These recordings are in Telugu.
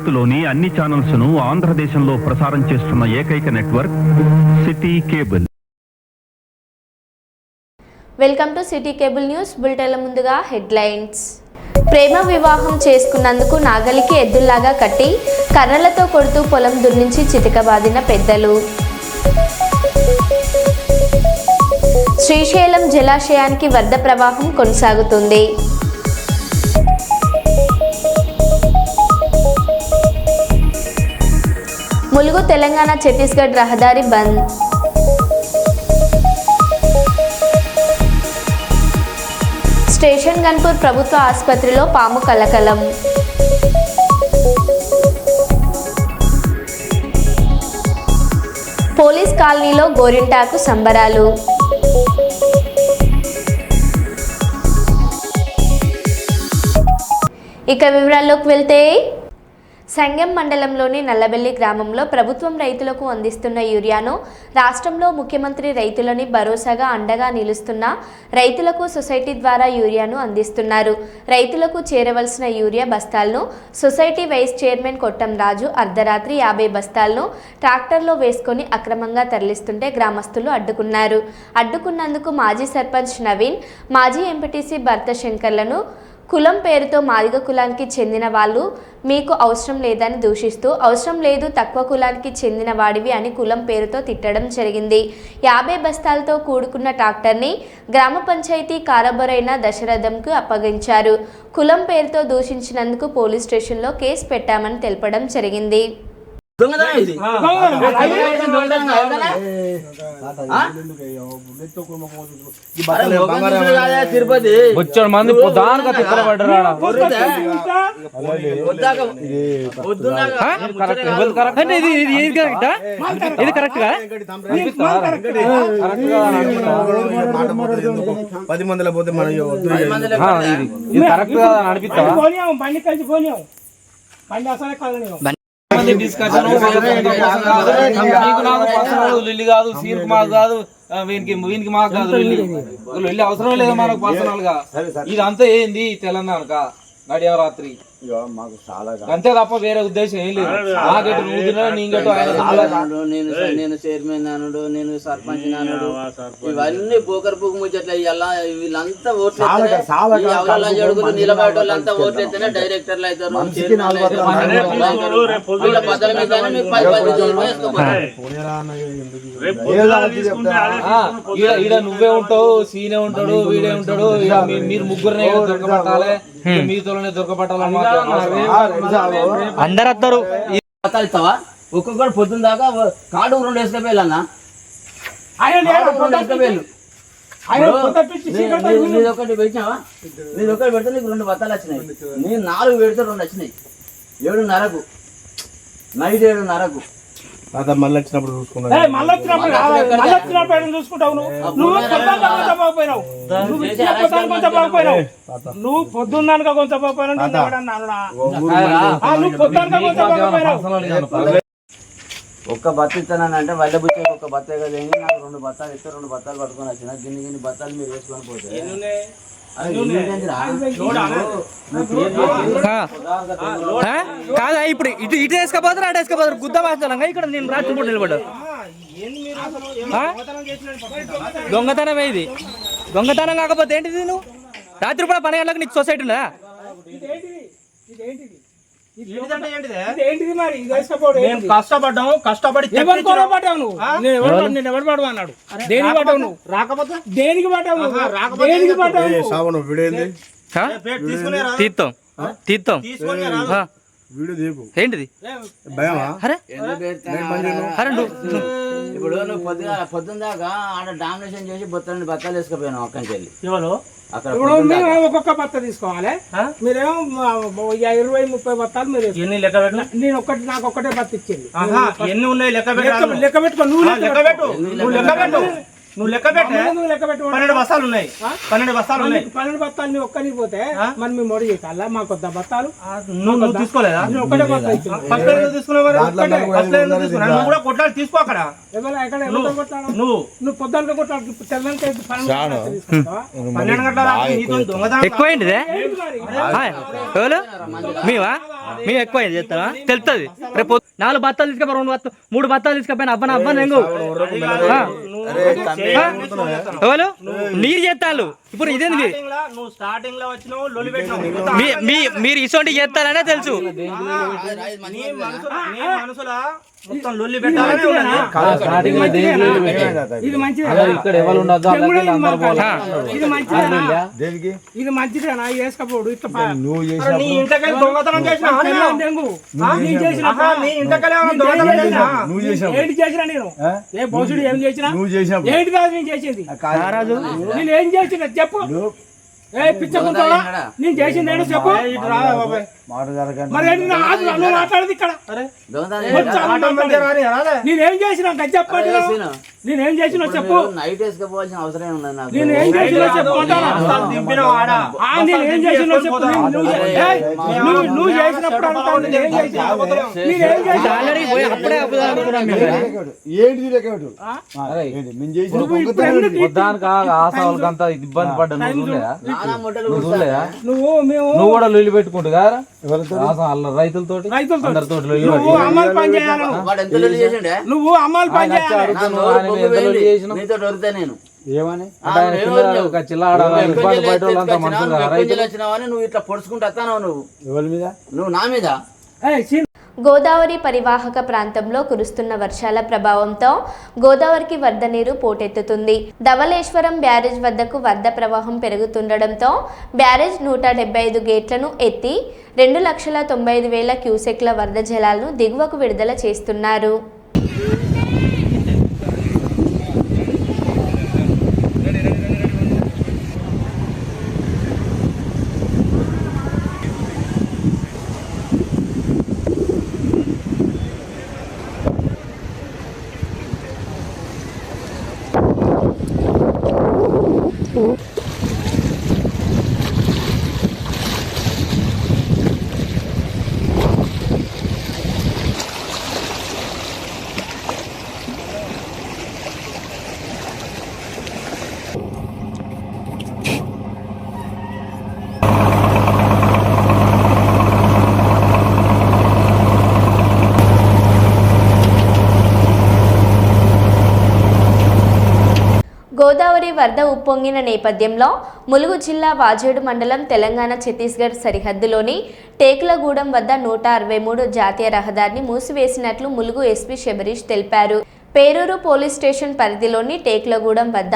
భారత్లోని అన్ని ఛానల్స్ ను ఆంధ్రదేశంలో ప్రసారం చేస్తున్న ఏకైక network city cable. Welcome to city cable news. బులెటిన్ల ముందుగా హెడ్లైన్స్. ప్రేమ వివాహం చేసుకున్నందుకు నాగలికి ఎద్దుల్లాగా కట్టి కర్రలతో కొడుతూ పొలం దున్నించి చితకబాదిన పెద్దలు. శ్రీశైలం జలాశయానికి వరద ప్రవాహం కొనసాగుతుంది. ములుగు తెలంగాణ ఛత్తీస్గఢ్ రహదారి బంద్. స్టేషన్ గన్పూర్ ప్రభుత్వ ఆసుపత్రిలో పాము కలకలం. పోలీస్ కాలనీలో గోరింటాకు సంబరాలు. ఇక వివరాల్లోకి వెళ్తే, సంగెం మండలంలోని నల్లబెల్లి గ్రామంలో ప్రభుత్వం రైతులకు అందిస్తున్న యూరియాను రాష్ట్రంలో ముఖ్యమంత్రి రైతులని భరోసాగా అండగా నిలుస్తున్న రైతులకు సొసైటీ ద్వారా యూరియాను అందిస్తున్నారు. రైతులకు చేరవలసిన యూరియా బస్తాలను సొసైటీ వైస్ చైర్మన్ కొట్టం రాజు అర్ధరాత్రి 50 బస్తాలను ట్రాక్టర్లో వేసుకొని అక్రమంగా తరలిస్తుంటే గ్రామస్తులు అడ్డుకున్నారు. అడ్డుకున్నందుకు మాజీ సర్పంచ్ నవీన్, మాజీ ఎంపీటీసీ భర్త శంకర్లను కులం పేరుతో మాదిగ కులానికి చెందిన వాళ్ళు మీకు అవసరం లేదని దూషిస్తూ, అవసరం లేదు తక్కువ కులానికి చెందిన వాడివి అని కులం పేరుతో తిట్టడం జరిగింది. 50 బస్తాలతో కూడుకున్న ట్రాక్టర్ని గ్రామ పంచాయతీ కారబొరైన దశరథంకు అప్పగించారు. కులం పేరుతో దూషించినందుకు పోలీస్ స్టేషన్లో కేసు పెట్టామని తెలపడం జరిగింది. వచ్చాడు మంది దానిగా తిప్పబడ్డారా ఇది కరెక్ట్ గా 10 మందిలో పోతే మనం ఇది కరెక్ట్ గా అనిపిస్తావా? డిస్కషన్ కాదు, సీన్ మాకు కాదు, వీనికి మాకు కాదు, వెళ్ళి అవసరం లేదు మనకు పర్సనల్ గా. ఇదంతా ఏంది తెలంగాణక నడియవరాత్రి అంతే తప్ప వేరే ఉద్దేశం ఏం లేదు. నాకెటు నువ్వు తిన్నాడు, నీకెటు ఆయన నేను చైర్మన్ అన్నాడు, నేను సర్పంచ్ అన్నాడు, ఇవన్నీ పోకర్ పువ్వు ముచ్చట్ల వీళ్ళంతా ఓట్లు అడుగులు నిలబడే వాళ్ళంతా ఓట్లు ఎత్తేనే డైరెక్టర్లు అవుతారు. వీళ్ళ పదల మీద ఈడ నువ్వే ఉంటావు, సీనే ఉంటాడు, వీడే ఉంటాడు, మీరు ముగ్గురునే దొరకబట్టాలి, మీతోనే దొరకబట్టాలన్నమాట. అందరు వస్తారు. ఇస్తావా? ఒక్కొక్కటి పొద్దున్న దాకా కాడు 2 వేసుకపోయాలి అన్న, 2 వేసుకపోయాలు. నీదొకటి పెట్టినావా? నీదొకటి పెడితే నీకు 2 బత్తాలు వచ్చినాయి. నేను 4 పెడితే 2 వచ్చినాయి. 7:30కు నైట్ 7:30కు మళ్ళీ వచ్చినప్పుడు చూసుకున్నావు. నువ్వు పొద్దున్నాక కొంచెం ఒక్క బత్త ఇస్తానంటే వల్ల బుచ్చి ఒక్క బత్తే కదా, నాకు 2 బత్తాలు ఇస్తే 2 బత్తాలు పట్టుకొని వచ్చిన. గిన్ని బత్తాలు మీరు వేసుకొని పోతే కాదా? ఇప్పుడు ఇటు ఇటు వేసుకోపోతారు, అటు వేసుకోపోతారు. గుద్ద వాస్తాను ఇక్కడ నేను రాత్రి పూట నిలబడ్డా. దొంగతనం ఇది. దొంగతనం కాకపోతే ఏంటిది? నువ్వు రాత్రి పూట 12 గంటలకు నీకు సొసైటీ ఉందా? కష్టపడ్డాము, కష్టపడి ఎవరు పడ్డావు నువ్వు? నేను ఎవరు పడవు అన్నాడు. దేనికి పడ్డావు నువ్వు? రాకపోతే దేనికి పడ్డావు? దేనికి పడ్డావు? తీర్థం తీర్థం ఏంటిది? ఇప్పుడు నువ్వు పొద్దున్న దాకా ఆడ డామినేషన్ చేసి బత్తాలు వేసుకుపోయాను అక్కడికి వెళ్ళి. ఇప్పుడు మేము ఒక్కొక్క బత్త తీసుకోవాలి, మీరేమో 20-30 బత్తాలు మీరు ఎన్ని లెక్క పెట్టినా నేను ఒక్కటి, నాకు ఒక్కటే బత్త ఇచ్చింది. ఎన్ని ఉన్నాయి లెక్క పెట్టుకో. నువ్వు లెక్క పెట్టు, నువ్వు లెక్క పెట్టే 12 బస్తాలు ఉన్నాయి. 12 బస్తాలు ఉన్నాయి. 12 బస్తాలు నీ ఒక్కరికి పోతే మరి మేము మొడి చేయాలా? మాకు వద్ద బస్తాలు నువ్వు తీసుకోలేదా? ఒక్కటే బస్తా ఫస్ట్ తీసుకున్నావు కూడా కొట్లాడి తీసుకో. అక్కడ నువ్వు పొద్దున కొట్లాడు 12 గంటల ఎక్కువైంది మేవా మేము ఎక్కువ చేస్తావా తెలుస్తుంది. రేపు 4 బత్తాలు తీసుకపోయి 3 బత్తాలు తీసుకపోయినా అవ్వను అవ్వను ఎంగు నీరు చేస్తాను. ఇప్పుడు ఇదేంది మీరు ఇసోంటి చేస్తారనే తెలుసు. మొత్తం లొల్లి పెట్టాలని ఇక్కడ ఎవరు ఉండదు. ఇది మంచిదేనా వేసుకపోడు. నీ ఇంతకాయ దొంగతనం చేసినా ఏంటి చేసినా నేను ఏ బోసుడు ఏం చేసినా ఏంటి కాదు నేను చేసింది. నేను ఏం చేసిన చెప్పు. ఏ పిచ్చకుంటావా? నేను చేసింది ఏంటో చెప్పు. మరి నువ్వు మాట్లాడదు ఇక్కడ. నేనేం చేసినా చెప్పండి. నేనేం చేసినా చెప్పు. నైట్ వేసుకోవాల్సిన అవసరం ఉన్నది నాకు. నేనేం చేసినా చెప్పు. నేనేం చేసినా చెప్పు. నువ్వు చేసినప్పుడు ఆసావులకంతా ఇబ్బంది పడ్డా నువ్వు నువ్వు కూడా లొల్లి పెట్టుకుంటు కదా రైతులతో అమ్మాయిలు పని చేయాలి. నువ్వు అమ్మాయిలు పని చేయాలి. నీతో దొరికితే నేను నువ్వు ఇట్లా పొడుచుకుంటూ వస్తాను. నువ్వు నా మీద. గోదావరి పరివాహక ప్రాంతంలో కురుస్తున్న వర్షాల ప్రభావంతో గోదావరికి వరద నీరు పోటెత్తుతుంది. ధవళేశ్వరం బ్యారేజ్ వద్దకు వరద ప్రవాహం పెరుగుతుండటంతో బ్యారేజ్ 175 గేట్లను ఎత్తి 2,95,000 క్యూసెక్ల వరద జలాలను దిగువకు విడుదల చేస్తున్నారు. గోదావరి వరద ఉప్పొంగిన నేపథ్యంలో ములుగు జిల్లా వాజేడు మండలం తెలంగాణ ఛత్తీస్గఢ్ సరిహద్దులోని టేకులగూడెం వద్ద 163 జాతీయ రహదారిని మూసివేసినట్లు ములుగు ఎస్పీ శబరీష్ తెలిపారు. పేరూరు పోలీస్ స్టేషన్ పరిధిలోని టేకులగూడెం వద్ద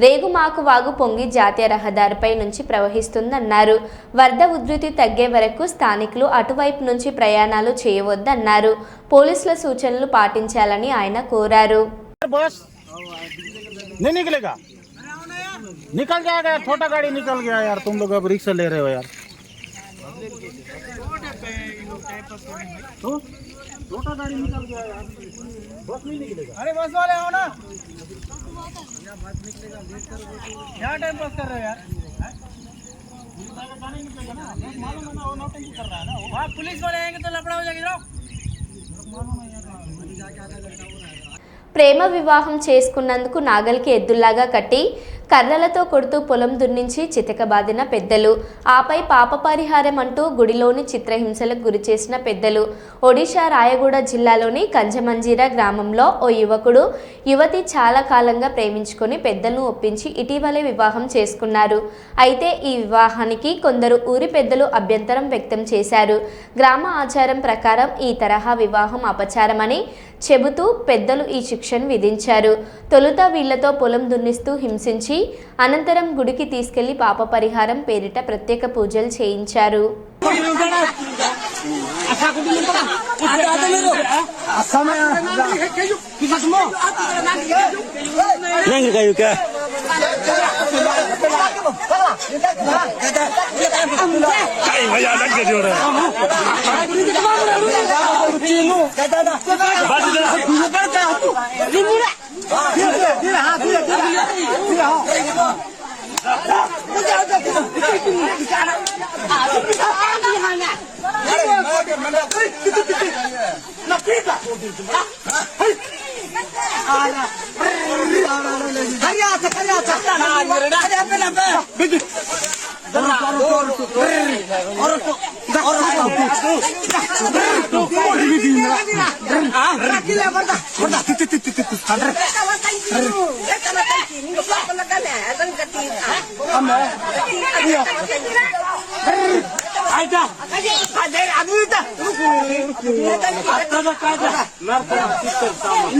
రేగుమాకు వాగు పొంగి జాతీయ రహదారిపై నుంచి ప్రవహిస్తుందన్నారు. వరద ఉధృతి తగ్గే వరకు స్థానికులు అటువైపు నుంచి ప్రయాణాలు చేయవద్దన్నారు. పోలీసుల సూచనలు పాటించాలని ఆయన కోరారు. नहीं निकलेगा, निकल जाएगा यार, छोटा गाड़ी निकल गया यार, तुम लोग अब रिक्शा ले रहे हो यार। तो छोटा गाड़ी निकल गया यार, बस नहीं निकलेगा। अरे बस वाले आओ ना, क्या टाइम पास कर रहे हो यार? पुलिस वाले आएंगे तो लफड़ा हो जाएगा। ప్రేమ వివాహం చేసుకున్నందుకు నాగలికి ఎద్దుల్లాగా కట్టి కర్రలతో కొడుతూ పొలం దున్నించి చితకబాదిన పెద్దలు, ఆపై పాప పరిహారం అంటూ గుడిలోని చిత్రహింసలకు గురిచేసిన పెద్దలు. ఒడిశా రాయగూడ జిల్లాలోని కంజమంజీరా గ్రామంలో ఓ యువకుడు యువతి చాలా కాలంగా ప్రేమించుకొని పెద్దలను ఒప్పించి ఇటీవలే వివాహం చేసుకున్నారు. అయితే ఈ వివాహానికి కొందరు ఊరి పెద్దలు అభ్యంతరం వ్యక్తం చేశారు. గ్రామ ఆచారం ప్రకారం ఈ తరహా వివాహం అపచారమని చెబుతూ పెద్దలు ఈ శిక్షను విధించారు. తొలుత వీళ్లతో పొలం దున్నిస్తూ హింసించి అనంతరం గుడికి తీసుకెళ్లి పాప పరిహారం పేరిట ప్రత్యేక పూజలు చేయించారు.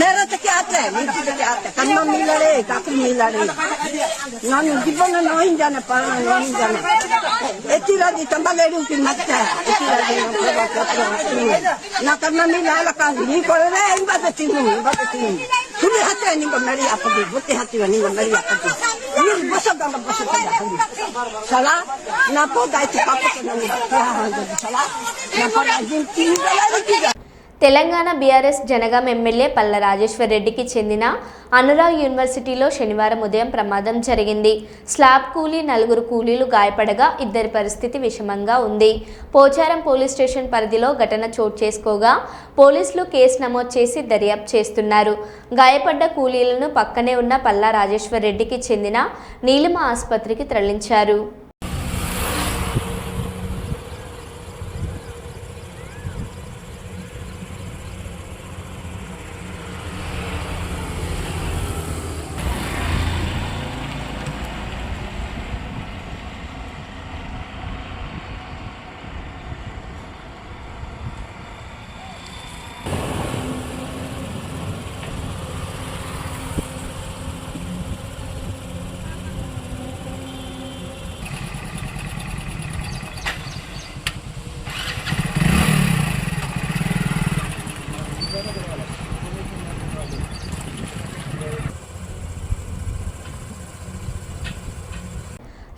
मेरा तो क्या आता है नीचे तो क्या आता है कन्ना मिलड़े काकू मिलड़े नानी दिब्बन नहीं जाने पाना नहीं जाने एती राजी तंबालेडू की मत है एती राजी ना कन्ना मिलड़ा का नहीं कोले इन बात तीनू सुने हाथे निको मेरी आपदी बुते हाथी निको मेरी आपदी ये बस गंगा बस सला ना पो गायती पापा के नहीं सला ना पड़ा जिन तीन वाला की తెలంగాణ బీఆర్ఎస్ జనగాం ఎమ్మెల్యే పల్ల రాజేశ్వర్ రెడ్డికి చెందిన అనురాగ్ యూనివర్సిటీలో శనివారం ఉదయం ప్రమాదం జరిగింది. స్లాబ్ కూలీ 4 కూలీలు గాయపడగా 2 పరిస్థితి విషమంగా ఉంది. పోచారం పోలీస్ స్టేషన్ పరిధిలో ఘటన చోటు చేసుకోగా పోలీసులు కేసు నమోదు చేసి దర్యాప్తు చేస్తున్నారు. గాయపడ్డ కూలీలను పక్కనే ఉన్న పల్ల రాజేశ్వర్ రెడ్డికి చెందిన నీలిమ ఆసుపత్రికి తరలించారు.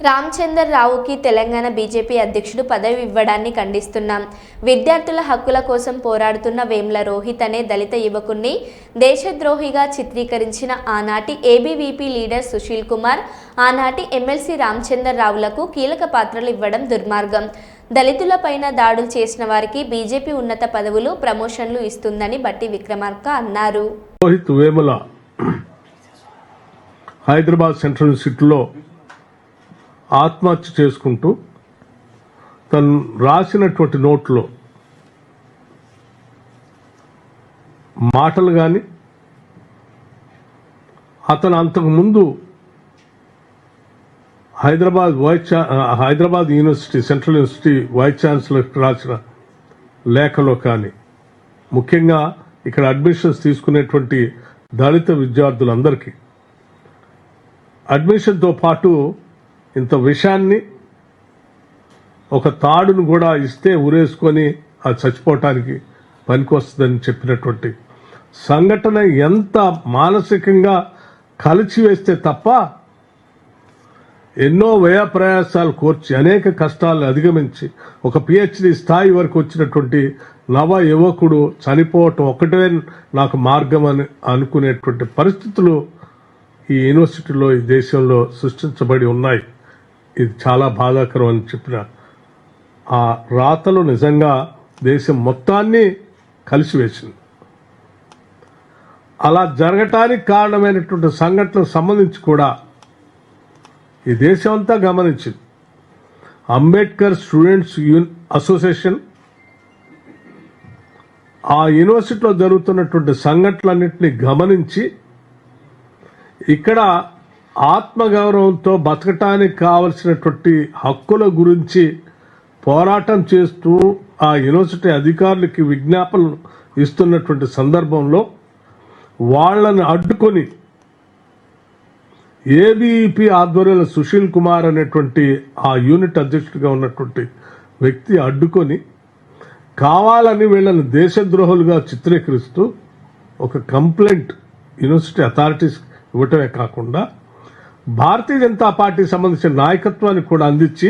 రామచందర్ రావుకి తెలంగాణ బీజేపీ అధ్యక్షుడు పదవి ఇవ్వడాన్ని ఖండిస్తున్నాం. విద్యార్థుల హక్కుల కోసం పోరాడుతున్న వేమ్ల రోహిత్ అనే దళిత యువకుణ్ణి దేశద్రోహిగా చిత్రీకరించిన ఆనాటి ఏబీవీపీ లీడర్ సుశీల్ కుమార్, ఆనాటి ఎమ్మెల్సీ రామచందర్ రావులకు కీలక పాత్రలు ఇవ్వడం దుర్మార్గం. దళితులపైన దాడులు చేసిన వారికి బీజేపీ ఉన్నత పదవులు, ప్రమోషన్లు ఇస్తుందని బట్టి విక్రమార్క అన్నారు. రోహిత్ వేముల హైదరాబాద్ సెంట్రల్ యూనివర్సిటీలో ఆత్మహత్య చేసుకుంటూ తను రాసినటువంటి నోట్లో మాటలు కానీ, అతను అంతకుముందు Hyderabad university central university vice ఛాన్సలర్కి రాసిన లేఖలో కానీ, ముఖ్యంగా ఇక్కడ అడ్మిషన్స్ తీసుకునేటువంటి దళిత విద్యార్థులందరికీ అడ్మిషన్తో పాటు ఇంత విషయాన్ని, ఒక తాడును కూడా ఇస్తే ఉరేసుకొని అది చచ్చిపోవటానికి పనికొస్తుందని చెప్పినటువంటి సంఘటన ఎంత మానసికంగా కలిచివేస్తే తప్ప ఎన్నో వ్యయ ప్రయాసాలు కోర్చి అనేక కష్టాలను అధిగమించి ఒక పిహెచ్డి స్థాయి వరకు వచ్చినటువంటి నవ యువకుడు చనిపోవటం ఒకటే నాకు మార్గం అని అనుకునేటువంటి పరిస్థితులు ఈ యూనివర్సిటీలో, ఈ దేశంలో సృష్టించబడి ఉన్నాయి. ఇది చాలా బాధాకరం అని చెప్పిన ఆ రాతలు నిజంగా దేశం మొత్తాన్ని కలిసివేసింది. అలా జరగటానికి కారణమైనటువంటి సంఘటనలకు సంబంధించి కూడా ఈ దేశం అంతా గమనించింది. అంబేద్కర్ స్టూడెంట్స్ అసోసియేషన్ ఆ యూనివర్సిటీలో జరుగుతున్నటువంటి సంఘటనలన్నింటినీ గమనించి ఇక్కడ ఆత్మగౌరవంతో బతకటానికి కావలసినటువంటి హక్కుల గురించి పోరాటం చేస్తూ ఆ యూనివర్సిటీ అధికారులకి విజ్ఞాపనలు ఇస్తున్నటువంటి సందర్భంలో వాళ్లను అడ్డుకొని ఏబీవీపీ ఆధ్వర్యంలో సుశీల్ కుమార్ అనేటువంటి ఆ యూనిట్ అధ్యక్షుడిగా ఉన్నటువంటి వ్యక్తి అడ్డుకొని కావాలని వీళ్ళని దేశద్రోహులుగా చిత్రీకరిస్తూ ఒక కంప్లైంట్ యూనివర్సిటీ అథారిటీస్ ఇవ్వటమే కాకుండా భారతీయ జనతా పార్టీకి సంబంధించిన నాయకత్వాన్ని కూడా అందించి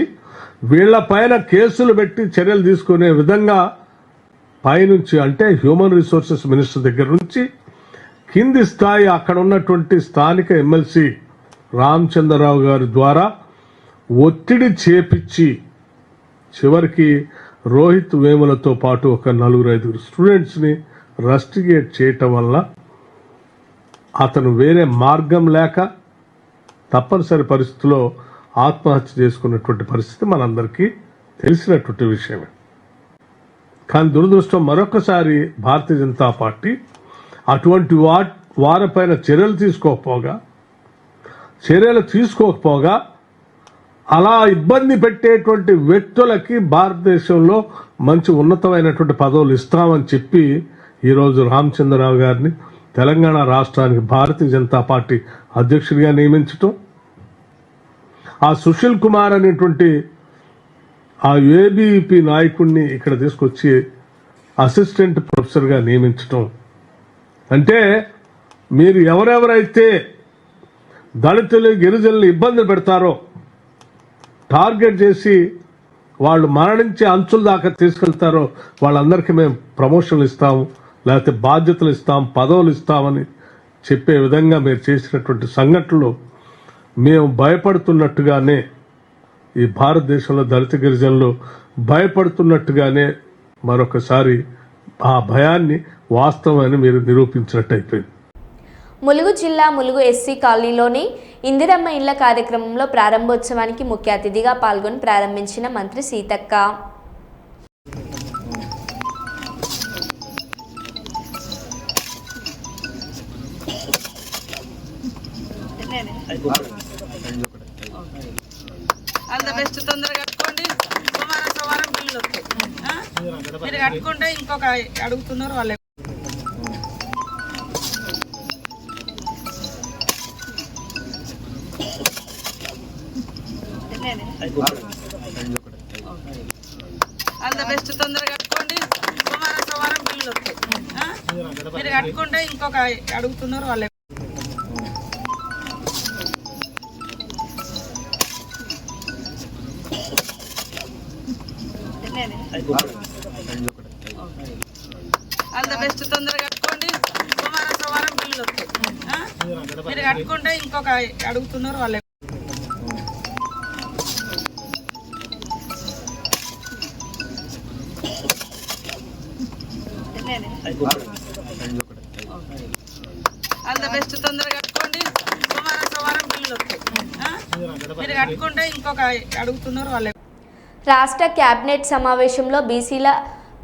వీళ్లపైన కేసులు పెట్టి చర్యలు తీసుకునే విధంగా పైనుంచి, అంటే హ్యూమన్ రిసోర్సెస్ మినిస్టర్ దగ్గర నుంచి కింది స్థాయి అక్కడ ఉన్నటువంటి స్థానిక ఎమ్మెల్సీ రామచంద్రరావు గారి ద్వారా ఒత్తిడి చేపించి చివరికి రోహిత్ వేములతో పాటు ఒక 4-5 స్టూడెంట్స్ని రస్టిగేట్ చేయటం వల్ల అతను వేరే మార్గం లేక తప్పనిసరి పరిస్థితిలో ఆత్మహత్య చేసుకున్నటువంటి పరిస్థితి మనందరికీ తెలిసినటువంటి విషయమే. కానీ దురదృష్టం మరొకసారి భారతీయ జనతా పార్టీ అటువంటి వారిపైన చర్యలు తీసుకోకపోగా అలా ఇబ్బంది పెట్టేటువంటి వ్యక్తులకి భారతదేశంలో మంచి ఉన్నతమైనటువంటి పదవులు ఇస్తామని చెప్పి ఈరోజు రామచంద్రరావు గారిని తెలంగాణ రాష్ట్రానికి భారతీయ జనతా పార్టీ అధ్యక్షుడిగా నియమించటం, ఆ సుశీల్ కుమార్ అనేటువంటి ఆ ఏబీపీ నాయకుడిని ఇక్కడ తీసుకొచ్చి అసిస్టెంట్ ప్రొఫెసర్గా నియమించటం అంటే మీరు ఎవరెవరైతే దళితులు గిరిజనులు ఇబ్బంది పెడతారో టార్గెట్ చేసి వాళ్ళు మరణించే అంచుల దాకా తీసుకెళ్తారో వాళ్ళందరికీ మేము ప్రమోషన్లు ఇస్తాము, లేకపోతే బాధ్యతలు ఇస్తాం, పదవులు ఇస్తామని చెప్పే విధంగా మీరు చేసినటువంటి సంఘటనలు మేము భయపడుతున్నట్టుగానే ఈ భారతదేశంలో దళిత గిరిజనులు భయపడుతున్నట్టుగానే మరొకసారి ఆ భయాన్ని వాస్తవమని మీరు నిరూపించినట్టు అయిపోయింది. ములుగు జిల్లా ములుగు ఎస్సీ కాలనీలోని ఇందిరమ్మ ఇళ్ల కార్యక్రమంలో ప్రారంభోత్సవానికి ముఖ్య అతిథిగా పాల్గొని ప్రారంభించిన మంత్రి సీతక్క. అంత బెస్ట్ తొందరగా కట్టుకోండి, సోమవారం బిల్లు వస్తాయి. మీరు కట్టుకుంటే ఇంకొక అడుగుతున్నారు వాళ్ళే. అంత బెస్ట్ తొందరగా కట్టుకోండి, సోమవారం బిల్లు వస్తాయి. మీరు కట్టుకుంటే ఇంకొక అడుగుతున్నారు వాళ్ళే. అంత బెస్ట్ తొందరగా కట్టుకోండి, సోమవారం బిల్లు వస్తాయి. మీరు కట్టుకుంటే ఇంకొక అడుగుతున్నారు వాళ్ళే. అంత బెస్ట్ తొందరగా కట్టుకోండి, సోమవారం బిల్లు వస్తాయి. మీరు కట్టుకుంటే ఇంకొక అడుగుతున్నారు వాళ్ళే. రాష్ట్ర కేబినెట్ సమావేశంలో బీసీల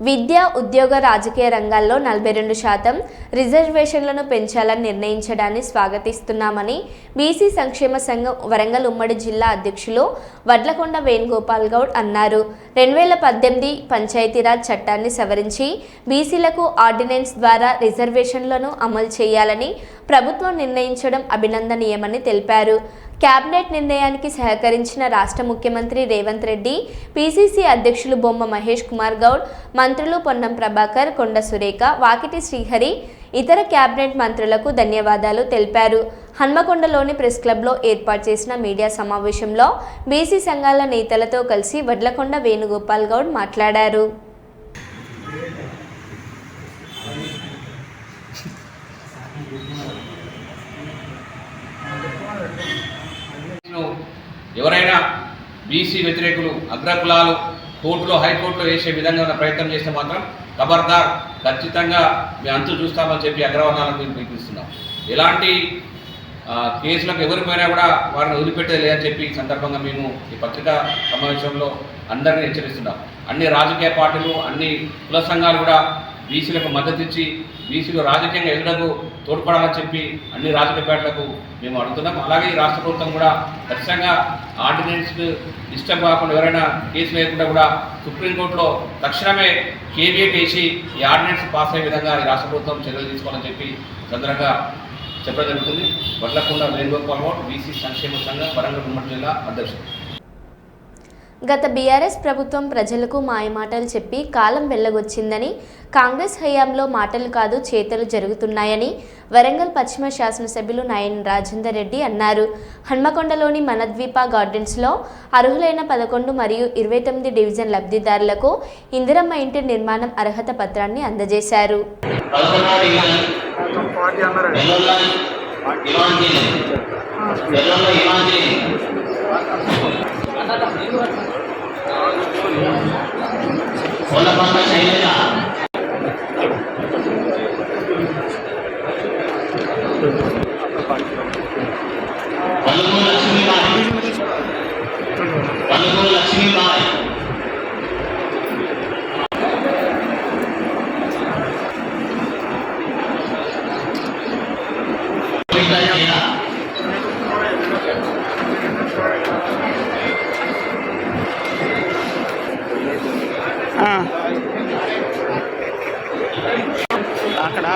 విద్య, ఉద్యోగ, రాజకీయ రంగాల్లో 42% రిజర్వేషన్లను పెంచాలని నిర్ణయించడాన్ని స్వాగతిస్తున్నామని బీసీ సంక్షేమ సంఘం వరంగల్ ఉమ్మడి జిల్లా అధ్యక్షులు వడ్లకొండ వేణుగోపాల్ గౌడ్ అన్నారు. 2018 పంచాయతీరాజ్ చట్టాన్ని సవరించి బీసీలకు ఆర్డినెన్స్ ద్వారా రిజర్వేషన్లను అమలు చేయాలని ప్రభుత్వం నిర్ణయించడం అభినందనీయమని తెలిపారు. కేబినెట్ నిర్ణయానికి సహకరించిన రాష్ట్ర ముఖ్యమంత్రి రేవంత్ రెడ్డి, పీసీసీ అధ్యక్షులు బొమ్మ మహేష్ కుమార్ గౌడ్, మంత్రులు పొన్నం ప్రభాకర్, కొండ సురేఖ, వాకిటి శ్రీహరి, ఇతర కేబినెట్ మంత్రులకు ధన్యవాదాలు తెలిపారు. హన్మకొండలోని ప్రెస్ క్లబ్లో ఏర్పాటు చేసిన మీడియా సమావేశంలో బీసీ సంఘాల నేతలతో కలిసి వడ్లకొండ వేణుగోపాల్ గౌడ్ మాట్లాడారు. ఎవరైనా బీసీ వ్యతిరేకులు, అగ్రకులాలు కోర్టులో, హైకోర్టులో వేసే విధంగా ప్రయత్నం చేస్తే మాత్రం ఖబర్దార్, ఖచ్చితంగా మేము అంతు చూస్తామని చెప్పి అగ్రవర్ణాలకు మేము పిలిపిస్తున్నాం. ఎలాంటి కేసులకు ఎవరిపోయినా కూడా వారిని వదిలిపెట్టేది లేదని చెప్పి ఈ సందర్భంగా మేము ఈ పత్రికా సమావేశంలో అందరినీ హెచ్చరిస్తున్నాం. అన్ని రాజకీయ పార్టీలు, అన్ని కుల సంఘాలు కూడా బీసీలకు మద్దతు ఇచ్చి బీసీలు రాజకీయంగా ఎదులకు తోడ్పడాలని చెప్పి అన్ని రాజకీయ పార్టీలకు మేము అడుగుతున్నాం. అలాగే ఈ రాష్ట్ర ప్రభుత్వం కూడా ఖచ్చితంగా ఆర్డినెన్స్ ఇష్టం కాకుండా ఎవరైనా కేసు లేకుండా కూడా సుప్రీంకోర్టులో తక్షణమే కేవీఏట్ వేసి ఈ ఆర్డినెన్స్ పాస్ అయ్యే విధంగా ఈ రాష్ట్ర ప్రభుత్వం చర్యలు తీసుకోవాలని చెప్పి సందర్భంగా చెప్పడం జరుగుతుంది. వడ్లకొండ వేణుగోపాల్ గౌడ్, బీసీ సంక్షేమ సంఘం, వరంగల్ ఉమ్మడి జిల్లా అధ్యక్షుడు. గత బీఆర్ఎస్ ప్రభుత్వం ప్రజలకు మాయమాటలు చెప్పి కాలం వెళ్ళగొచ్చిందని, కాంగ్రెస్ హయాంలో మాటలు కాదు చేతలు జరుగుతున్నాయని వరంగల్ పశ్చిమ శాసనసభ్యులు నాయన్ రాజేందర్ రెడ్డి అన్నారు. హన్మకొండలోని మనద్వీప గార్డెన్స్లో అర్హులైన 11 మరియు 29 డివిజన్ లబ్ధిదారులకు ఇందిరమ్మ ఇంటి నిర్మాణం అర్హత పత్రాన్ని అందజేశారు. అక్కడ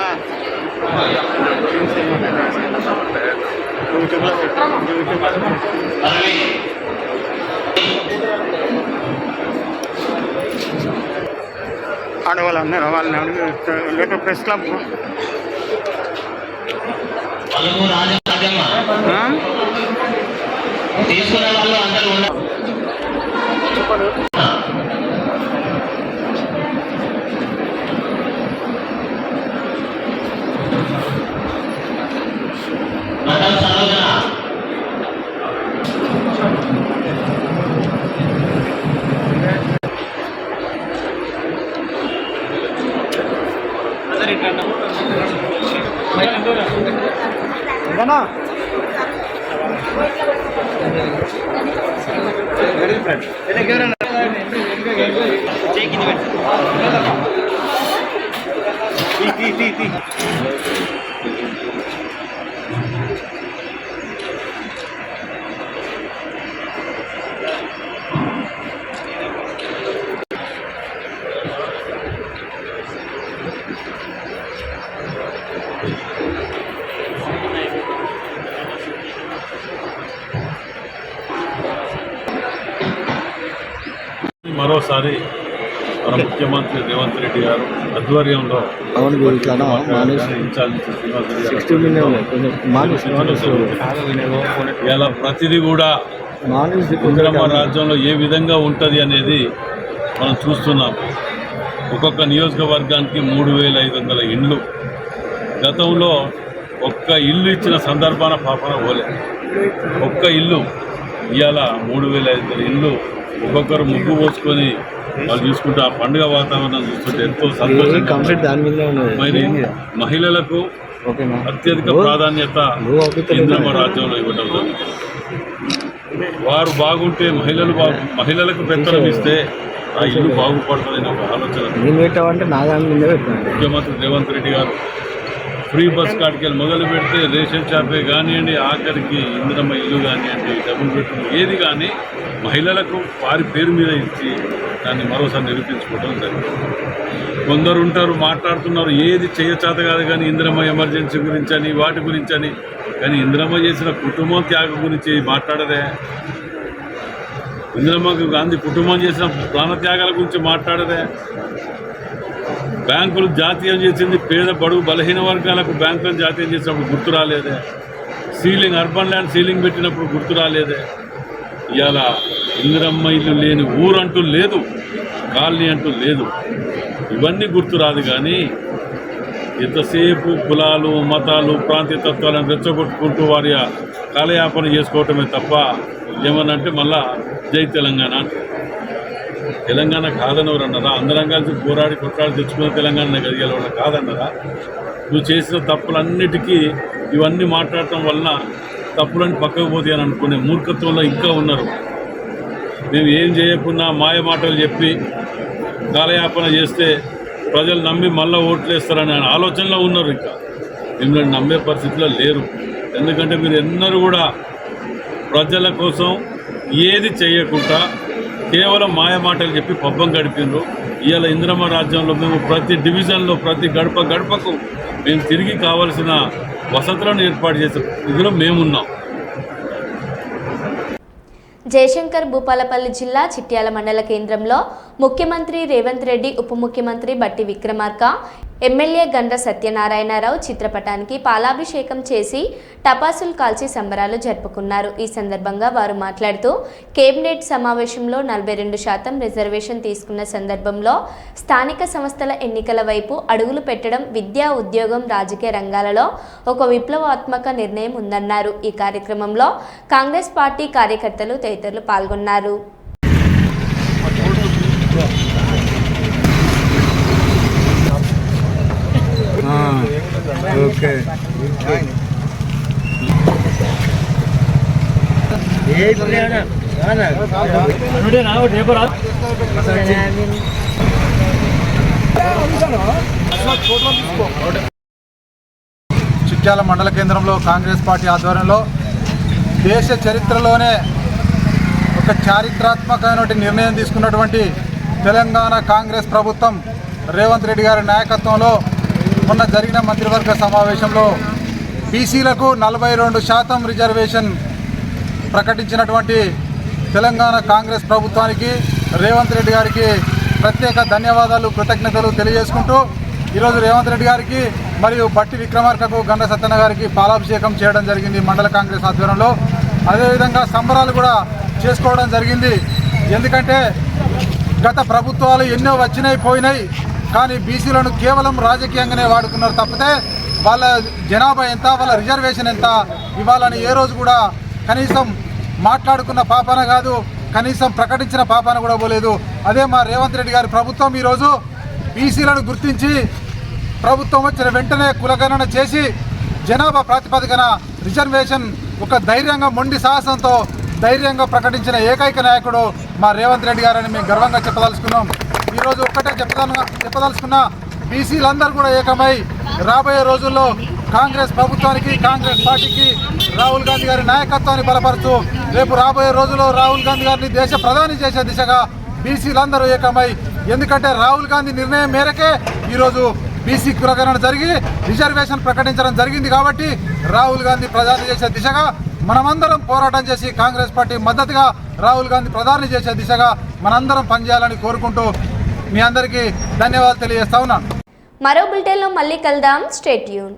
ఆడవాళ్ళు ఉన్నారు, వాళ్ళని అడిగి లేకపోతే ప్రెస్ క్లబ్ తీసుకునే వాళ్ళు అందరూ ఉన్నారు. మరోసారి మన ముఖ్యమంత్రి రేవంత్ రెడ్డి గారు ఆధ్వర్యంలో ఇలా ప్రతిదీ కూడా ఇందిరమ్మ రాజ్యంలో ఏ విధంగా ఉంటుంది అనేది మనం చూస్తున్నాం. ఒక్కొక్క నియోజకవర్గానికి 3500 ఇండ్లు. గతంలో ఒక్క ఇల్లు ఇచ్చిన సందర్భాన పాపన పోలే. ఒక్క ఇల్లు ఇవాళ 3500 ఇండ్లు. ఒక్కొక్కరు ముగ్గు పోసుకొని వాళ్ళు చూసుకుంటే ఆ పండుగ వాతావరణం చూస్తుంటే ఎంతో సంతోషంగా. మరి మహిళలకు అత్యధిక ప్రాధాన్యత ఇందిరమ్మ రాజ్యంలో ఇవ్వడం జరుగుతుంది. వారు బాగుంటే మహిళలకు పెత్తనం ఇస్తే ఆ ఇల్లు బాగుపడుతుందని ఒక ఆలోచన ముఖ్యమంత్రి రేవంత్ రెడ్డి గారు ఫ్రీ బస్ కార్డుకి మొదలు పెడితే రేషన్ షాపే కానివ్వండి, ఆఖరికి ఇందిరమ్మ ఇల్లు కానివ్వండి, డబుల్ బెడ్రూమ్ ఏది కానీ మహిళలకు వారి పేరు మీద ఇచ్చి దాన్ని మరోసారి నిరూపించుకోవడం జరిగింది. కొందరు ఉంటారు మాట్లాడుతున్నారు ఏది చేయచేత కాదు కానీ ఇందిరమ్మ ఎమర్జెన్సీ గురించి అని వాటి గురించి అని, కానీ ఇందిరమ్మ చేసిన కుటుంబం త్యాగం గురించి మాట్లాడదే. ఇందిరమ్మ గాంధీ కుటుంబం చేసిన ప్రాణత్యాగాల గురించి మాట్లాడదే. బ్యాంకులు జాతీయం చేసింది పేద బడుగు బలహీన వర్గాలకు బ్యాంకులను జాతీయం చేసినప్పుడు గుర్తు రాలేదే. సీలింగ్ అర్బన్ ల్యాండ్ సీలింగ్ పెట్టినప్పుడు గుర్తు రాలేదే. ఇవాళ ఇందిరమ్మ ఇల్లు లేని ఊరంటూ లేదు, కాలనీ అంటూ లేదు. ఇవన్నీ గుర్తు రాదు కానీ ఎంతసేపు కులాలు మతాలు ప్రాంతీయ తత్వాలను రెచ్చగొట్టుకుంటూ వారి కాలయాపన చేసుకోవటమే తప్ప ఏమనంటే మళ్ళా జై తెలంగాణ అంటే తెలంగాణ కాదనవరు అన్నారా? అందరం కలిసి పోరాడి కొట్లాడి తెచ్చుకున్న తెలంగాణ గదిగలవడం కాదన్నారా? నువ్వు చేసిన తప్పులన్నిటికీ ఇవన్నీ మాట్లాడటం వలన తప్పులని పక్కకు పోతాయి అని అనుకునే మూర్ఖత్వంలో ఇంకా ఉన్నారు. మేము ఏం చేయకుండా మాయ మాటలు చెప్పి కాలయాపన చేస్తే ప్రజలు నమ్మి మళ్ళీ ఓట్లేస్తారనే ఆలోచనలో ఉన్నారు. ఇంకా మిమ్మల్ని నమ్మే పరిస్థితిలో లేరు. ఎందుకంటే మీరు ఎన్నరూ కూడా ప్రజల కోసం ఏది చేయకుండా కేవలం మాయ మాటలు చెప్పి పబ్బం గడిపినారు. ఇవాళ ఇందిరమ్మ రాజ్యంలో మేము ప్రతి డివిజన్లో ప్రతి గడప గడపకు మేము తిరిగి కావలసిన వసతులను ఏర్పాటు చేసే ఇందులో మేమున్నాం. జయశంకర్ భూపాలపల్లి జిల్లా చిట్యాల మండల కేంద్రంలో ముఖ్యమంత్రి రేవంత్ రెడ్డి, ఉప ముఖ్యమంత్రి బట్టి విక్రమార్క, ఎమ్మెల్యే గండ్ర సత్యనారాయణరావు చిత్రపటానికి పాలాభిషేకం చేసి టపాసులు కాల్చి సంబరాలు జరుపుకున్నారు. ఈ సందర్భంగా వారు మాట్లాడుతూ కేబినెట్ సమావేశంలో 42% రిజర్వేషన్ తీసుకున్న సందర్భంలో స్థానిక సంస్థల ఎన్నికల వైపు అడుగులు పెట్టడం విద్యా, ఉద్యోగం, రాజకీయ రంగాలలో ఒక విప్లవాత్మక నిర్ణయం ఉందన్నారు. ఈ కార్యక్రమంలో కాంగ్రెస్ పార్టీ కార్యకర్తలు తదితరులు పాల్గొన్నారు. ఓకే చిట్యాల మండల కేంద్రంలో కాంగ్రెస్ పార్టీ ఆధ్వర్యంలో దేశ చరిత్రలోనే ఒక చారిత్రాత్మకమైన నిర్ణయం తీసుకున్నటువంటి తెలంగాణ కాంగ్రెస్ ప్రభుత్వం రేవంత్ రెడ్డి గారి నాయకత్వంలో మొన్న జరిగిన మంత్రివర్గ సమావేశంలో బీసీలకు 42% రిజర్వేషన్ ప్రకటించినటువంటి తెలంగాణ కాంగ్రెస్ ప్రభుత్వానికి రేవంత్ రెడ్డి గారికి ప్రత్యేక ధన్యవాదాలు, కృతజ్ఞతలు తెలియజేసుకుంటూ ఈరోజు రేవంత్ రెడ్డి గారికి మరియు బట్టి విక్రమార్కకు గండ్ర సత్యన్న గారికి పాలాభిషేకం చేయడం జరిగింది మండల కాంగ్రెస్ ఆధ్వర్యంలో. అదేవిధంగా సంబరాలు కూడా చేసుకోవడం జరిగింది. ఎందుకంటే గత ప్రభుత్వాలు ఎన్నో వచ్చినాయి పోయినాయి, కానీ బీసీలను కేవలం రాజకీయంగానే వాడుకున్నారు తప్పితే వాళ్ళ జనాభా ఎంత, వాళ్ళ రిజర్వేషన్ ఎంత ఇవ్వాలని ఏ రోజు కూడా కనీసం మాట్లాడుకున్న పాపాన కాదు, కనీసం ప్రకటించిన పాపాన కూడా పోలేదు. అదే మా రేవంత్ రెడ్డి గారి ప్రభుత్వం ఈరోజు బీసీలను గుర్తించి ప్రభుత్వం వచ్చిన వెంటనే కులగణన చేసి జనాభా ప్రాతిపదికన రిజర్వేషన్ ఒక ధైర్యంగా మొండి సాహసంతో ధైర్యంగా ప్రకటించిన ఏకైక నాయకుడు మా రేవంత్ రెడ్డి గారని మేము గర్వంగా చెప్పదలుచుకున్నాం. ఈరోజు ఒక్కటే చెప్పదలుచుకున్న బీసీలందరూ కూడా ఏకమై రాబోయే రోజుల్లో కాంగ్రెస్ ప్రభుత్వానికి, కాంగ్రెస్ పార్టీకి రాహుల్ గాంధీ గారి నాయకత్వాన్ని బలపరుస్తూ రేపు రాబోయే రోజుల్లో రాహుల్ గాంధీ గారిని దేశ ప్రధాని చేసే దిశగా బీసీలందరూ ఏకమై, ఎందుకంటే రాహుల్ గాంధీ నిర్ణయం మేరకే ఈరోజు బీసీ కులగణన జరిగి రిజర్వేషన్ ప్రకటించడం జరిగింది. కాబట్టి రాహుల్ గాంధీ ప్రధాని చేసే దిశగా మనమందరం పోరాటం చేసి కాంగ్రెస్ పార్టీ మద్దతుగా రాహుల్ గాంధీ ప్రధాని చేసే దిశగా మనందరం పనిచేయాలని కోరుకుంటూ మీ అందరికీ ధన్యవాదాలు తెలియజేస్తా ఉన్నాను. మరో బులెటిన్లో మళ్ళీ కలుద్దాం. Stay tune.